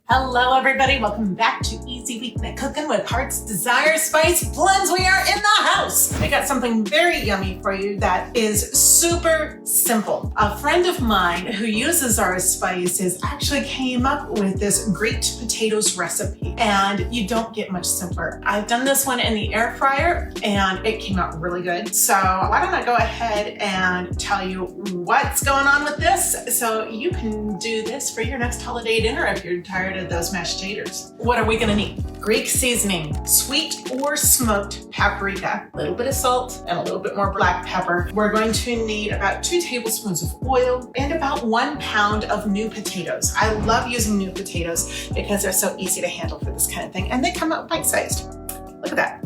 Hello everybody, welcome back to Easy Weeknight Cooking with Heart's Desire Spice Blends. We are in the house. I got something very yummy for you that is super simple. A friend of mine who uses our spices actually came up with this grate potatoes recipe, and you don't get much simpler. I've done this one in the air fryer and it came out really good. So why don't I go ahead and tell you what's going on with this so you can do this for your next holiday dinner if you're tired of those mashed taters. What are we gonna need? Greek seasoning, sweet or smoked paprika, a little bit of salt, and a little bit more black pepper. We're going to need about 2 tablespoons of oil and about 1 pound of new potatoes. I love using new potatoes because they're so easy to handle for this kind of thing, and they come out bite-sized. Look at that.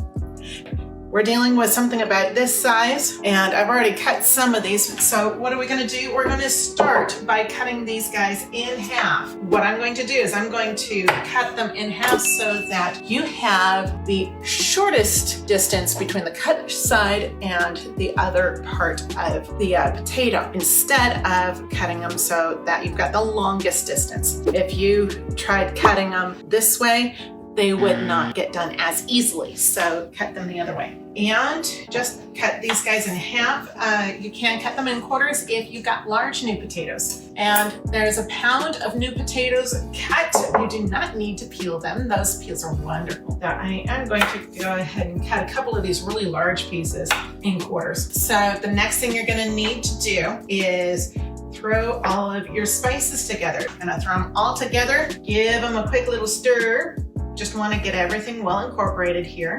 We're dealing with something about this size, and I've already cut some of these. So what are we gonna do? We're gonna start by cutting these guys in half. What I'm going to do is I'm going to cut them in half so that you have the shortest distance between the cut side and the other part of the potato, instead of cutting them so that you've got the longest distance. If you tried cutting them this way, they would not get done as easily. So cut them the other way. And just cut these guys in half. You can cut them in quarters if you've got large new potatoes. And there's a pound of new potatoes cut. You do not need to peel them. Those peels are wonderful. Now I am going to go ahead and cut a couple of these really large pieces in quarters. So the next thing you're gonna need to do is throw all of your spices together. I'm gonna throw them all together, give them a quick little stir. Just want to get everything well incorporated here.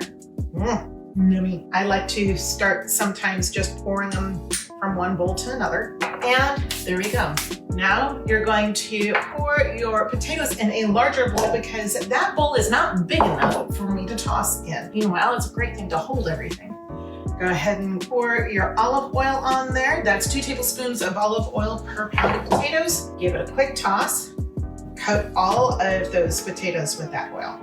Yummy. I like to start sometimes just pouring them from one bowl to another. And there we go. Now you're going to pour your potatoes in a larger bowl because that bowl is not big enough for me to toss in. Meanwhile, it's a great thing to hold everything. Go ahead and pour your olive oil on there. That's 2 tablespoons of olive oil per pound of potatoes. Give it a quick toss. Coat all of those potatoes with that oil.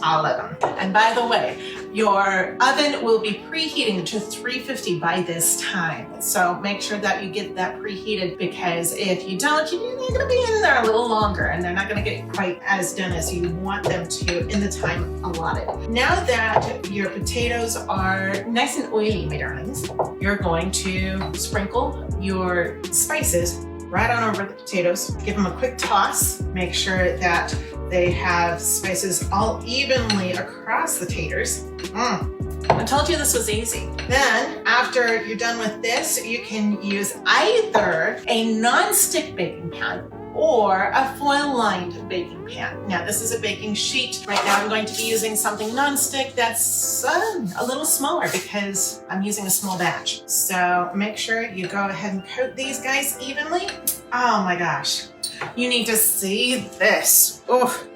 All of them. And by the way, your oven will be preheating to 350 by this time. So make sure that you get that preheated, because if you don't, they're gonna be in there a little longer and they're not gonna get quite as done as you want them to in the time allotted. Now that your potatoes are nice and oily, my darlings, you're going to sprinkle your spices right on over the potatoes. Give them a quick toss. Make sure that they have spices all evenly across the taters. I told you this was easy. Then, after you're done with this, you can use either a non-stick baking pan or a foil-lined baking pan. Now, this is a baking sheet. Right now, I'm going to be using something non-stick that's a little smaller because I'm using a small batch. So make sure you go ahead and coat these guys evenly. Oh my gosh, you need to see this. Oh,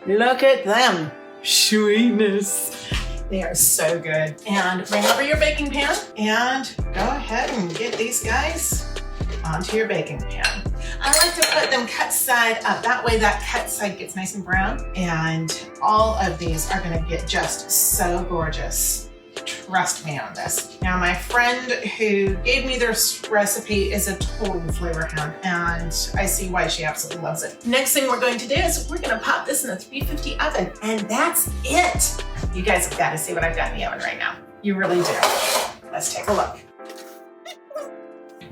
look at them. Sweetness. They are so good. And bring over your baking pan and go ahead and get these guys onto your baking pan. I like to put them cut side up. That way that cut side gets nice and brown, and all of these are gonna get just so gorgeous. Trust me on this. Now, my friend who gave me this recipe is a total flavor hound, and I see why she absolutely loves it. Next thing we're going to do is we're gonna pop this in a 350 oven, and that's it. You guys have got to see what I've got in the oven right now. You really do. Let's take a look.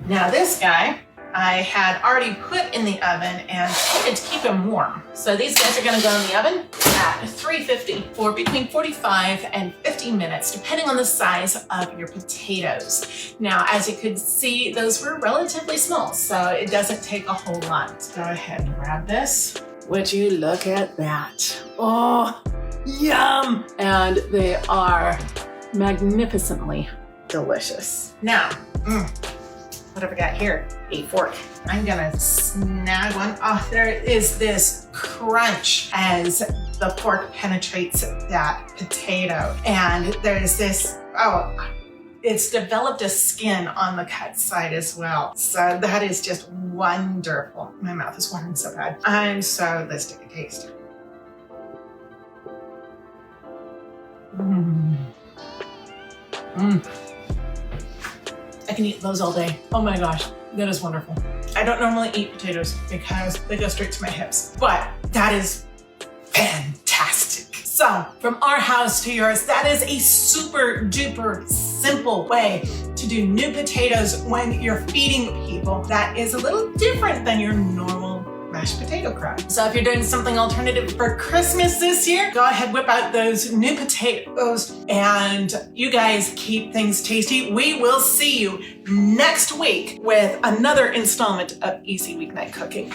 Now this guy, I had already put in the oven and figured to keep him warm. So these guys are gonna go in the oven at 350 for between 45 and 50 minutes, depending on the size of your potatoes. Now, as you could see, those were relatively small, so it doesn't take a whole lot. Let's go ahead and grab this. Would you look at that? Oh, yum! And they are magnificently delicious. Now, what have I got here? A fork. I'm gonna snag one. Oh, there is this crunch as the fork penetrates that potato. And there's this, it's developed a skin on the cut side as well. So that is just wonderful. My mouth is watering so bad. Let's take a taste. I can eat those all day. Oh my gosh, that is wonderful. I don't normally eat potatoes because they go straight to my hips, but that is fantastic. So from our house to yours, that is a super duper simple way to do new potatoes when you're feeding people. That is a little different than your normal mashed potato crab. So if you're doing something alternative for Christmas this year, go ahead, whip out those new potatoes, and you guys keep things tasty. We will see you next week with another installment of Easy Weeknight Cooking.